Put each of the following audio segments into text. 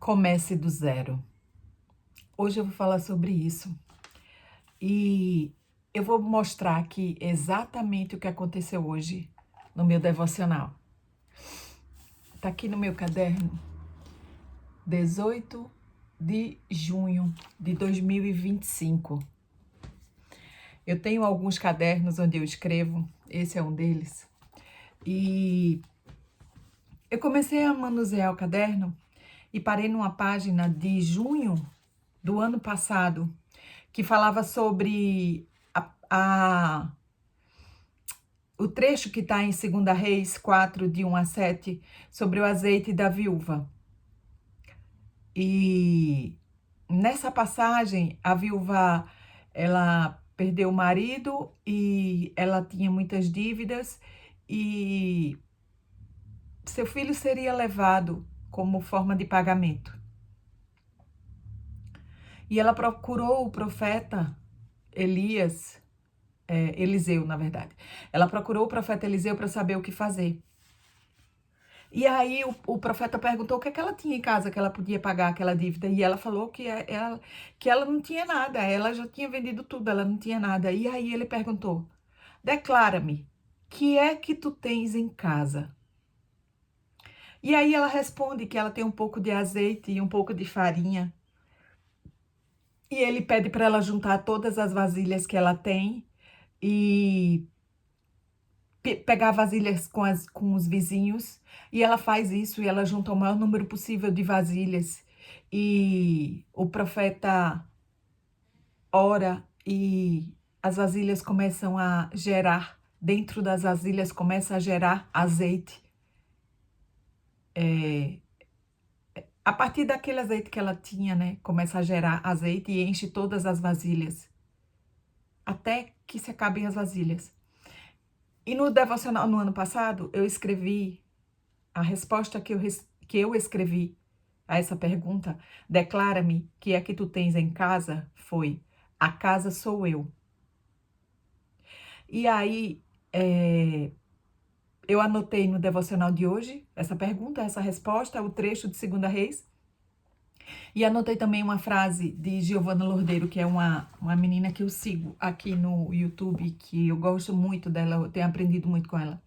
Comece do zero. Hoje eu vou falar sobre isso e eu vou mostrar aqui exatamente o que aconteceu hoje no meu devocional. Tá aqui no meu caderno, 18 de junho de 2025. Eu tenho alguns cadernos onde eu escrevo, esse é um deles. E eu comecei a manusear o caderno e parei numa página de junho do ano passado, que falava sobre o trecho que está em 2 Reis 4, de 1 a 7, sobre o azeite da viúva. E nessa passagem, a viúva, ela perdeu o marido e ela tinha muitas dívidas e seu filho seria levado como forma de pagamento. E ela procurou o profeta Eliseu, na verdade. Ela procurou o profeta Eliseu para saber o que fazer. E aí o profeta perguntou o que é que ela tinha em casa que ela podia pagar aquela dívida. E ela falou que ela não tinha nada, ela já tinha vendido tudo, ela não tinha nada. E aí ele perguntou: declara-me, que é que tu tens em casa? E aí ela responde que ela tem um pouco de azeite e um pouco de farinha. E ele pede para ela juntar todas as vasilhas que ela tem e pegar vasilhas com os vizinhos. E ela faz isso e ela junta o maior número possível de vasilhas. E o profeta ora e as vasilhas começam a gerar, dentro das vasilhas começa a gerar azeite. A partir daquele azeite que ela tinha, né, começa a gerar azeite e enche todas as vasilhas, até que se acabem as vasilhas. E no devocional no ano passado, eu escrevi a resposta que eu escrevi a essa pergunta: declara-me, que é que tu tens em casa? Foi: a casa sou eu. E aí, eu anotei no devocional de hoje essa pergunta, essa resposta, o trecho de 2 Reis. E anotei também uma frase de Giovana Lordeiro, que é uma menina que eu sigo aqui no YouTube, que eu gosto muito dela, eu tenho aprendido muito com ela.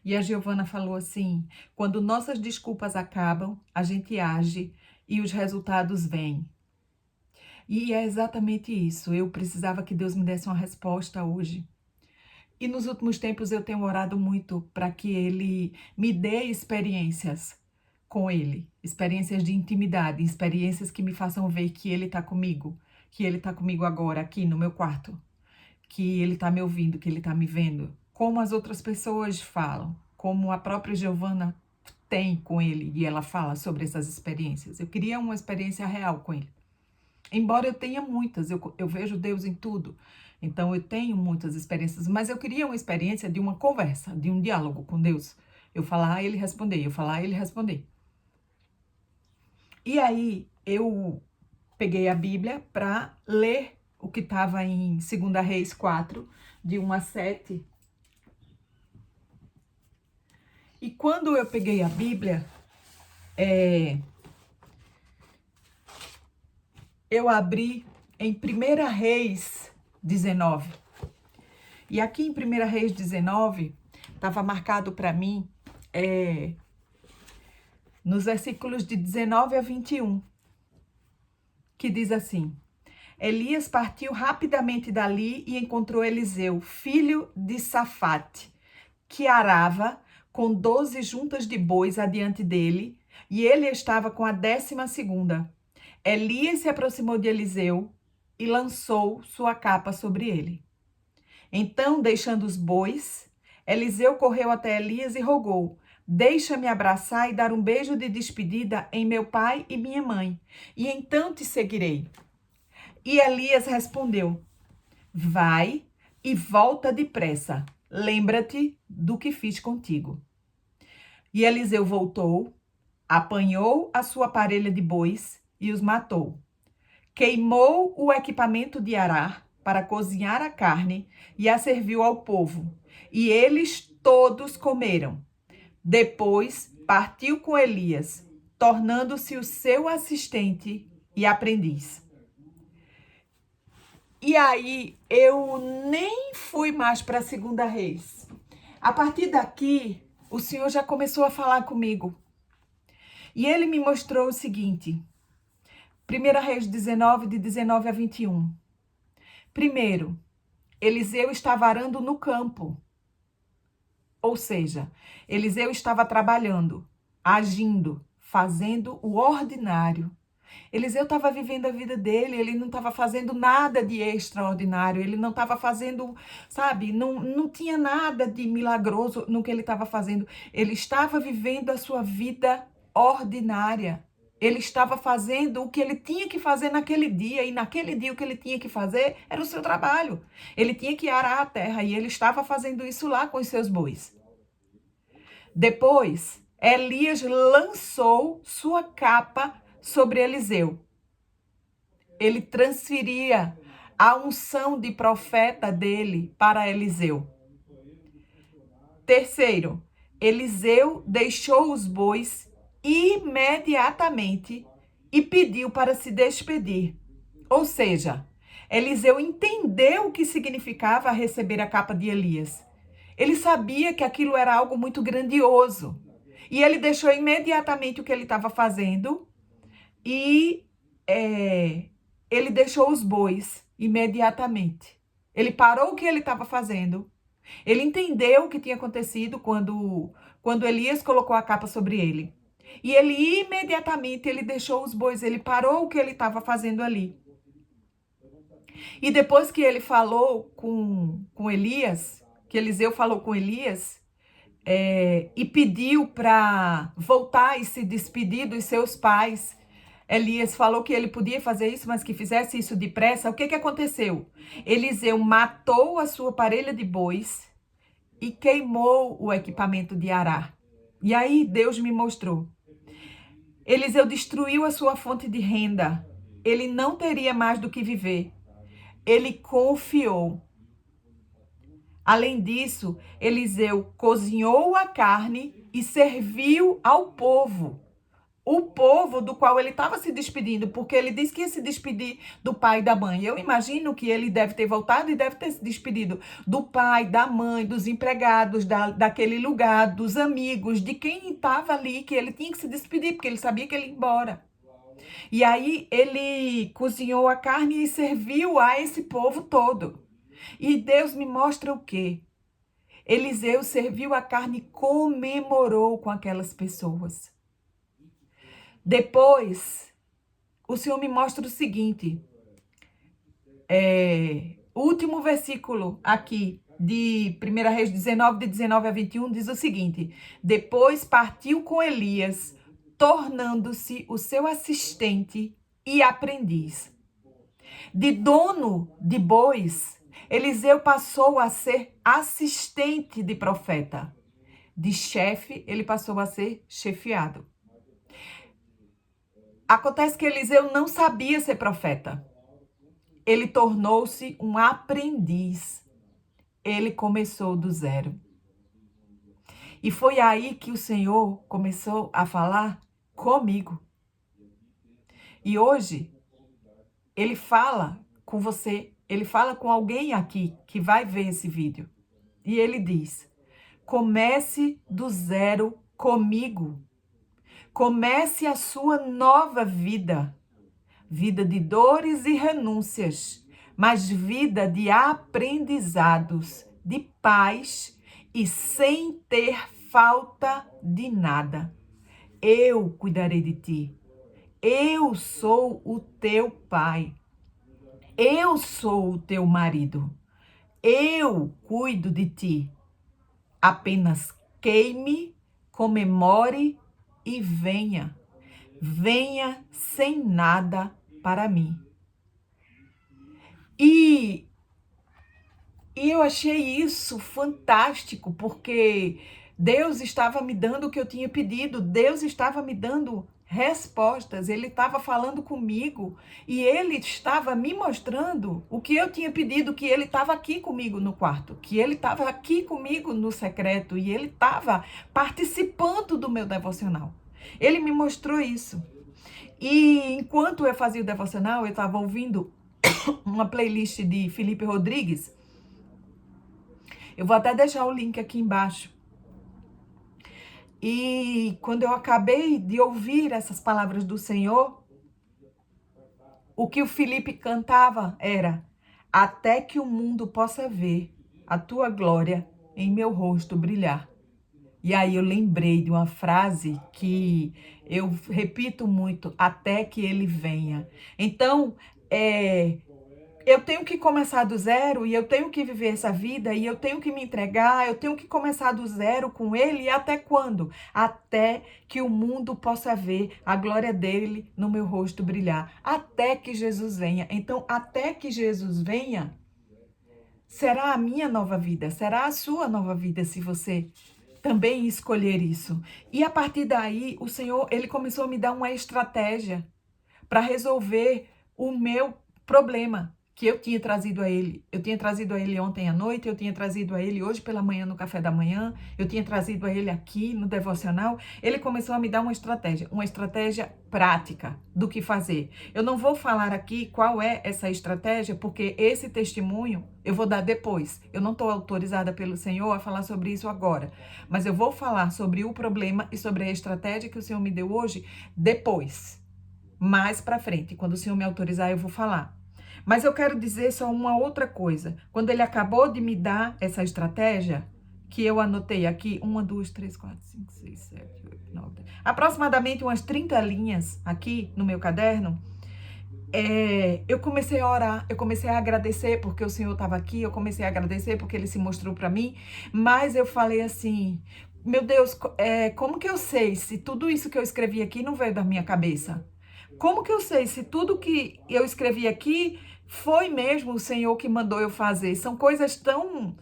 E a Giovana falou assim: quando nossas desculpas acabam, a gente age e os resultados vêm. E é exatamente isso. Eu precisava que Deus me desse uma resposta hoje. E nos últimos tempos eu tenho orado muito para que Ele me dê experiências com Ele, experiências de intimidade, experiências que me façam ver que Ele está comigo, que Ele está comigo agora, aqui no meu quarto, que Ele está me ouvindo, que Ele está me vendo, como as outras pessoas falam, como a própria Giovana tem com Ele, e ela fala sobre essas experiências. Eu queria uma experiência real com Ele. Embora eu tenha muitas, eu vejo Deus em tudo, então eu tenho muitas experiências, mas eu queria uma experiência de uma conversa, de um diálogo com Deus. Eu falar, Ele responder, eu falar, Ele responder. E aí eu peguei a Bíblia para ler o que estava em 2 Reis 4, de 1 a 7. E quando eu peguei a Bíblia, eu abri em 1 Reis 19. E aqui em 1 Reis 19, estava marcado para mim, nos versículos de 19 a 21, que diz assim: Elias partiu rapidamente dali e encontrou Eliseu, filho de Safate, que arava com 12 juntas de bois adiante dele, e ele estava com a 12ª. Elias se aproximou de Eliseu e lançou sua capa sobre ele. Então, deixando os bois, Eliseu correu até Elias e rogou: deixa-me abraçar e dar um beijo de despedida em meu pai e minha mãe, e então te seguirei. E Elias respondeu: vai e volta depressa. Lembra-te do que fiz contigo. E Eliseu voltou, apanhou a sua parelha de bois e os matou. Queimou o equipamento de arar para cozinhar a carne e a serviu ao povo. E eles todos comeram. Depois partiu com Elias tornando-se o seu assistente e aprendiz. E aí eu nem fui mais para a Segunda Reis. A partir daqui, o Senhor já começou a falar comigo. E ele me mostrou o seguinte: 1 Reis 19, de 19 a 21. Primeiro, Eliseu estava arando no campo. Ou seja, Eliseu estava trabalhando, agindo, fazendo o ordinário. Eliseu estava vivendo a vida dele, ele não estava fazendo nada de extraordinário, ele não estava fazendo, sabe, não tinha nada de milagroso no que ele estava fazendo. Ele estava vivendo a sua vida ordinária. Ele estava fazendo o que ele tinha que fazer naquele dia, e naquele dia o que ele tinha que fazer era o seu trabalho. Ele tinha que arar a terra, e ele estava fazendo isso lá com os seus bois. Depois, Elias lançou sua capa sobre Eliseu. Ele transferia a unção de profeta dele para Eliseu. Terceiro, Eliseu deixou os bois imediatamente e pediu para se despedir. Ou seja, Eliseu entendeu o que significava receber a capa de Elias. Ele sabia que aquilo era algo muito grandioso. E ele deixou imediatamente o que ele estava fazendo e ele deixou os bois imediatamente. Ele parou o que ele estava fazendo. Ele entendeu o que tinha acontecido quando Elias colocou a capa sobre ele. E ele imediatamente ele deixou os bois, ele parou o que ele estava fazendo ali. E depois que ele falou com Elias, que Eliseu falou com Elias, e pediu para voltar e se despedir dos seus pais, Elias falou que ele podia fazer isso, mas que fizesse isso depressa. O que aconteceu? Eliseu matou a sua parelha de bois e queimou o equipamento de arar. E aí Deus me mostrou. Eliseu destruiu a sua fonte de renda. Ele não teria mais do que viver. Ele confiou. Além disso, Eliseu cozinhou a carne e serviu ao povo. O povo do qual ele estava se despedindo, porque ele disse que ia se despedir do pai e da mãe. Eu imagino que ele deve ter voltado e deve ter se despedido do pai, da mãe, dos empregados daquele lugar, dos amigos, de quem estava ali, que ele tinha que se despedir, porque ele sabia que ele ia embora. E aí ele cozinhou a carne e serviu a esse povo todo. E Deus me mostra o quê? Eliseu serviu a carne e comemorou com aquelas pessoas. Depois, o Senhor me mostra o seguinte, o último versículo aqui de 1 Reis 19, de 19 a 21, diz o seguinte: depois partiu com Elias, tornando-se o seu assistente e aprendiz. De dono de bois, Eliseu passou a ser assistente de profeta. De chefe, ele passou a ser chefiado. Acontece que Eliseu não sabia ser profeta. Ele tornou-se um aprendiz. Ele começou do zero. E foi aí que o Senhor começou a falar comigo. E hoje, ele fala com você, ele fala com alguém aqui que vai ver esse vídeo. E ele diz: comece do zero comigo. Comece a sua nova vida. Vida de dores e renúncias, mas vida de aprendizados, de paz e sem ter falta de nada. Eu cuidarei de ti. Eu sou o teu pai. Eu sou o teu marido. Eu cuido de ti. Apenas queime, comemore e venha. Venha sem nada para mim. E eu achei isso fantástico, porque Deus estava me dando o que eu tinha pedido. Deus estava me dando respostas. Ele estava falando comigo e ele estava me mostrando o que eu tinha pedido, que ele estava aqui comigo no quarto, que ele estava aqui comigo no secreto e ele estava participando do meu devocional. Ele me mostrou isso. E enquanto eu fazia o devocional, eu estava ouvindo uma playlist de Felipe Rodrigues. Eu vou até deixar o link aqui embaixo. E quando eu acabei de ouvir essas palavras do Senhor, o que o Felipe cantava era: até que o mundo possa ver a tua glória em meu rosto brilhar. E aí eu lembrei de uma frase que eu repito muito: até que ele venha. Então, eu tenho que começar do zero e eu tenho que viver essa vida e eu tenho que me entregar, eu tenho que começar do zero com ele. E até quando? Até que o mundo possa ver a glória dele no meu rosto brilhar. Até que Jesus venha. Então, até que Jesus venha, será a minha nova vida, será a sua nova vida, se você também escolher isso. E a partir daí, o Senhor, ele começou a me dar uma estratégia para resolver o meu problema que eu tinha trazido a ele. Eu tinha trazido a ele ontem à noite, eu tinha trazido a ele hoje pela manhã no café da manhã, eu tinha trazido a ele aqui no devocional. Ele começou a me dar uma estratégia prática do que fazer. Eu não vou falar aqui qual é essa estratégia, porque esse testemunho eu vou dar depois. Eu não estou autorizada pelo Senhor a falar sobre isso agora, mas eu vou falar sobre o problema e sobre a estratégia que o Senhor me deu hoje depois. Mais para frente, quando o Senhor me autorizar, eu vou falar. Mas eu quero dizer só uma outra coisa. Quando ele acabou de me dar essa estratégia, que eu anotei aqui, 1, 2, 3, 4, 5, 6, 7, 8, 9, 10, aproximadamente umas 30 linhas aqui no meu caderno, eu comecei a orar, eu comecei a agradecer porque o Senhor estava aqui, eu comecei a agradecer porque ele se mostrou para mim, mas eu falei assim: meu Deus, como que eu sei se tudo isso que eu escrevi aqui não veio da minha cabeça? Como que eu sei se tudo que eu escrevi aqui foi mesmo o Senhor que mandou eu fazer? São coisas tão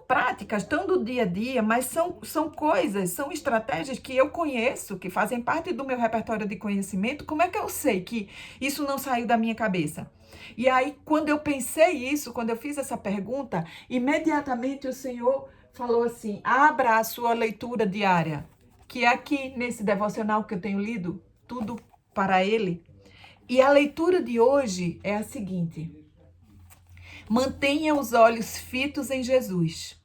práticas, tão do dia a dia, mas são coisas, são estratégias que eu conheço, que fazem parte do meu repertório de conhecimento. Como é que eu sei que isso não saiu da minha cabeça? E aí, quando eu pensei isso, quando eu fiz essa pergunta, imediatamente o Senhor falou assim: abra a sua leitura diária, que é aqui nesse devocional que eu tenho lido, tudo para ele. E a leitura de hoje é a seguinte: mantenha os olhos fitos em Jesus.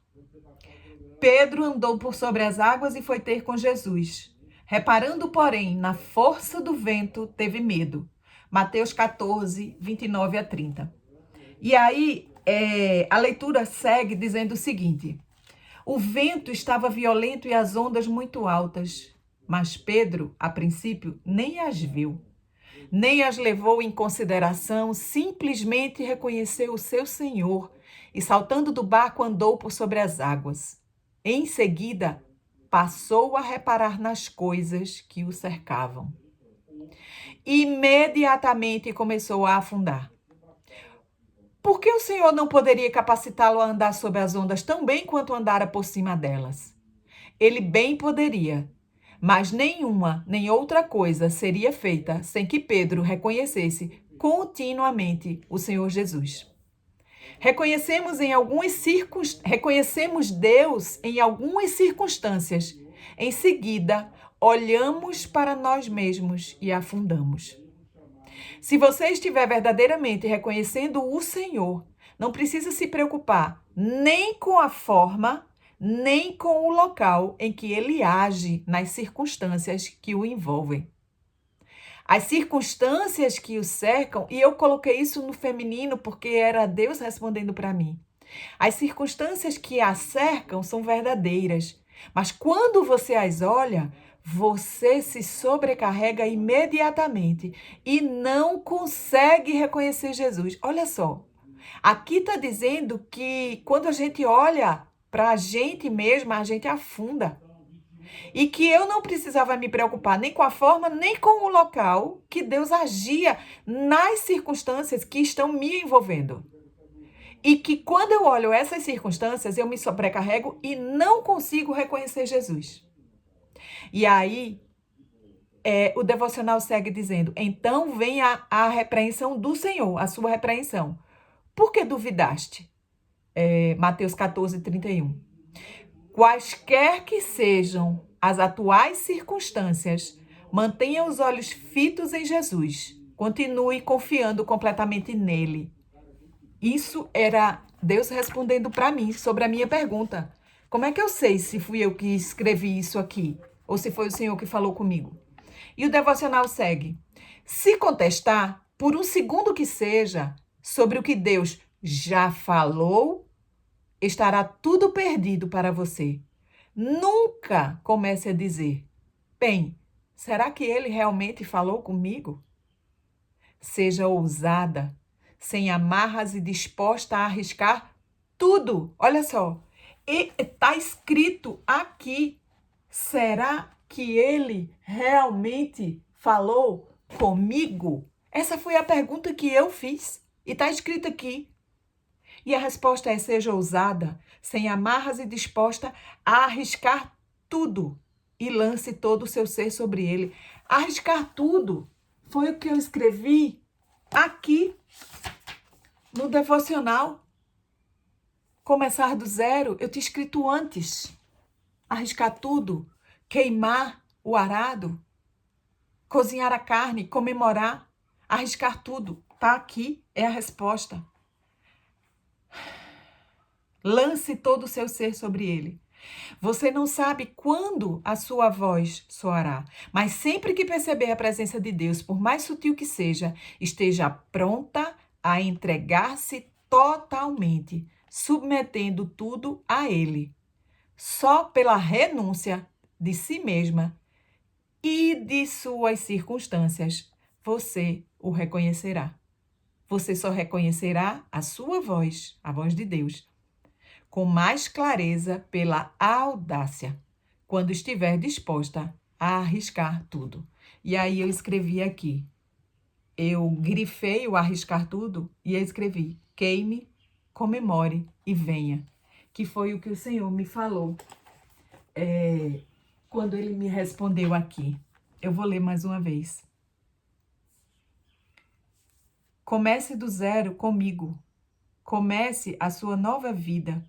Pedro andou por sobre as águas e foi ter com Jesus. Reparando, porém, na força do vento, teve medo. Mateus 14, 29 a 30. E aí, a leitura segue dizendo o seguinte: o vento estava violento e as ondas muito altas, mas Pedro, a princípio, nem as viu, nem as levou em consideração, simplesmente reconheceu o seu Senhor e, saltando do barco, andou por sobre as águas. Em seguida, passou a reparar nas coisas que o cercavam. Imediatamente começou a afundar. Por que o Senhor não poderia capacitá-lo a andar sobre as ondas tão bem quanto andara por cima delas? Ele bem poderia, mas nenhuma nem outra coisa seria feita sem que Pedro reconhecesse continuamente o Senhor Jesus. Reconhecemos Deus em algumas circunstâncias. Em seguida, olhamos para nós mesmos e afundamos. Se você estiver verdadeiramente reconhecendo o Senhor, não precisa se preocupar nem com a forma, nem com o local em que ele age nas circunstâncias que o envolvem. As circunstâncias que o cercam, e eu coloquei isso no feminino porque era Deus respondendo para mim. As circunstâncias que a cercam são verdadeiras, mas quando você as olha, você se sobrecarrega imediatamente e não consegue reconhecer Jesus. Olha só, aqui está dizendo que quando a gente olha para a gente mesma, a gente afunda. E que eu não precisava me preocupar nem com a forma, nem com o local que Deus agia nas circunstâncias que estão me envolvendo. E que quando eu olho essas circunstâncias, eu me sobrecarrego e não consigo reconhecer Jesus. E aí, o devocional segue dizendo: então vem a repreensão do Senhor, a sua repreensão. Por que duvidaste? Mateus 14, 31. Quaisquer que sejam as atuais circunstâncias, mantenha os olhos fitos em Jesus. Continue confiando completamente nele. Isso era Deus respondendo para mim sobre a minha pergunta. Como é que eu sei se fui eu que escrevi isso aqui? Ou se foi o Senhor que falou comigo? E o devocional segue. Se contestar, por um segundo que seja, sobre o que Deus já falou, estará tudo perdido para você. Nunca comece a dizer: bem, será que ele realmente falou comigo? Seja ousada, sem amarras e disposta a arriscar tudo. Olha só, está escrito aqui. Será que ele realmente falou comigo? Essa foi a pergunta que eu fiz e está escrito aqui. E a resposta é: seja ousada, sem amarras e disposta a arriscar tudo e lance todo o seu ser sobre ele. Arriscar tudo foi o que eu escrevi aqui no devocional. Começar do zero, eu tinha escrito antes. Arriscar tudo, queimar o arado, cozinhar a carne, comemorar, arriscar tudo. Tá aqui, é a resposta. Lance todo o seu ser sobre ele. Você não sabe quando a sua voz soará, mas sempre que perceber a presença de Deus, por mais sutil que seja, esteja pronta a entregar-se totalmente, submetendo tudo a Ele. Só pela renúncia de si mesma e de suas circunstâncias, você o reconhecerá. Você só reconhecerá a sua voz, a voz de Deus, com mais clareza pela audácia, quando estiver disposta a arriscar tudo. E aí eu escrevi aqui, eu grifei o arriscar tudo e eu escrevi: queime, comemore e venha. Que foi o que o Senhor me falou quando ele me respondeu aqui. Eu vou ler mais uma vez. Comece do zero comigo. Comece a sua nova vida.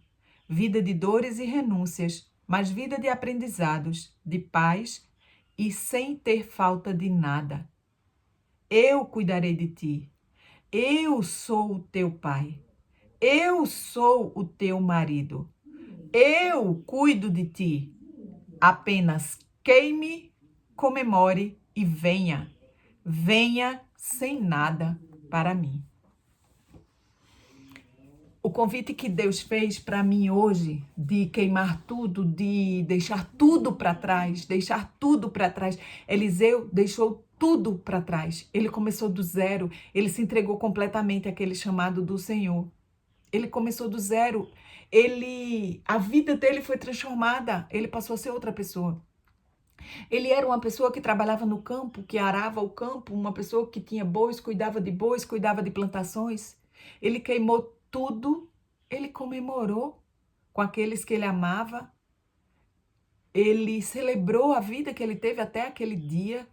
Vida de dores e renúncias, mas vida de aprendizados, de paz e sem ter falta de nada. Eu cuidarei de ti. Eu sou o teu pai. Eu sou o teu marido. Eu cuido de ti. Apenas queime, comemore e venha. Venha sem nada para mim. O convite que Deus fez para mim hoje, de queimar tudo, de deixar tudo para trás, Eliseu deixou tudo para trás. Ele começou do zero, ele se entregou completamente àquele chamado do Senhor. Ele começou do zero, a vida dele foi transformada, ele passou a ser outra pessoa. Ele era uma pessoa que trabalhava no campo, que arava o campo, uma pessoa que tinha bois, cuidava de plantações. Ele queimou tudo, ele comemorou com aqueles que ele amava, ele celebrou a vida que ele teve até aquele dia,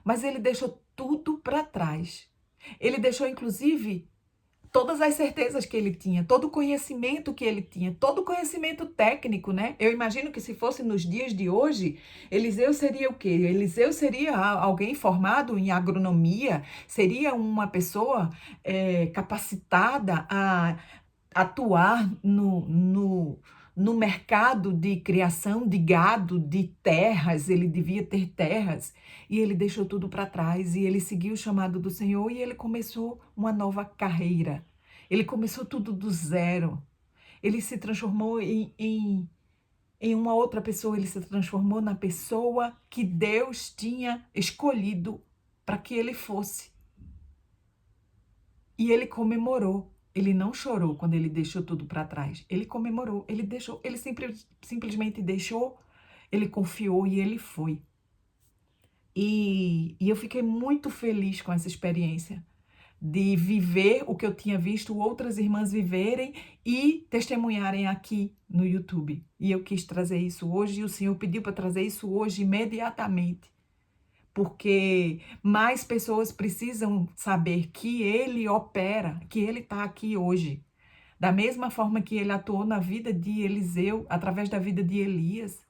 mas ele deixou tudo para trás. Ele deixou, inclusive, todas as certezas que ele tinha, todo o conhecimento que ele tinha, todo o conhecimento técnico, né? Eu imagino que se fosse nos dias de hoje, Eliseu seria o quê? Eliseu seria alguém formado em agronomia, seria uma pessoa capacitada a atuar no mercado de criação de gado, de terras, ele devia ter terras, e ele deixou tudo para trás, e ele seguiu o chamado do Senhor, e ele começou uma nova carreira. Ele começou tudo do zero. Ele se transformou em uma outra pessoa, ele se transformou na pessoa que Deus tinha escolhido para que ele fosse. E ele comemorou. Ele não chorou quando ele deixou tudo para trás. Ele comemorou, ele deixou, ele simplesmente deixou, ele confiou e ele foi. E eu fiquei muito feliz com essa experiência de viver o que eu tinha visto outras irmãs viverem e testemunharem aqui no YouTube. E eu quis trazer isso hoje e o Senhor pediu para trazer isso hoje imediatamente. Porque mais pessoas precisam saber que Ele opera, que Ele está aqui hoje. Da mesma forma que Ele atuou na vida de Eliseu, através da vida de Elias.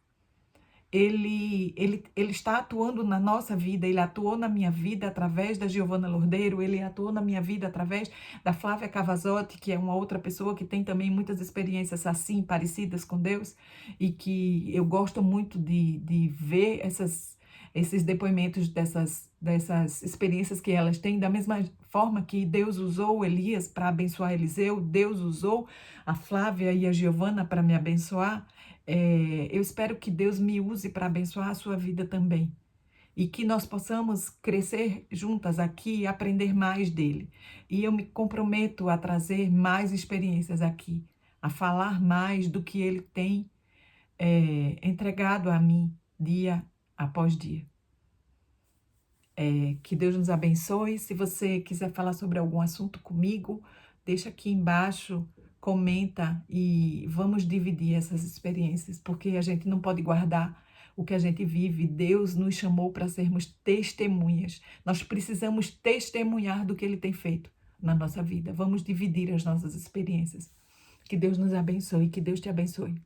ele está atuando na nossa vida, ele atuou na minha vida através da Giovana Lordeiro, ele atuou na minha vida através da Flávia Cavazotti, que é uma outra pessoa que tem também muitas experiências assim, parecidas com Deus, e que eu gosto muito de ver esses depoimentos dessas experiências que elas têm, da mesma forma que Deus usou Elias para abençoar Eliseu, Deus usou a Flávia e a Giovana para me abençoar. Eu espero que Deus me use para abençoar a sua vida também. E que nós possamos crescer juntas aqui e aprender mais dele. E eu me comprometo a trazer mais experiências aqui, a falar mais do que ele tem entregado a mim dia após dia. Que Deus nos abençoe. Se você quiser falar sobre algum assunto comigo, deixa aqui embaixo, comenta e vamos dividir essas experiências, porque a gente não pode guardar o que a gente vive. Deus nos chamou para sermos testemunhas. Nós precisamos testemunhar do que Ele tem feito na nossa vida. Vamos dividir as nossas experiências. Que Deus nos abençoe, que Deus te abençoe.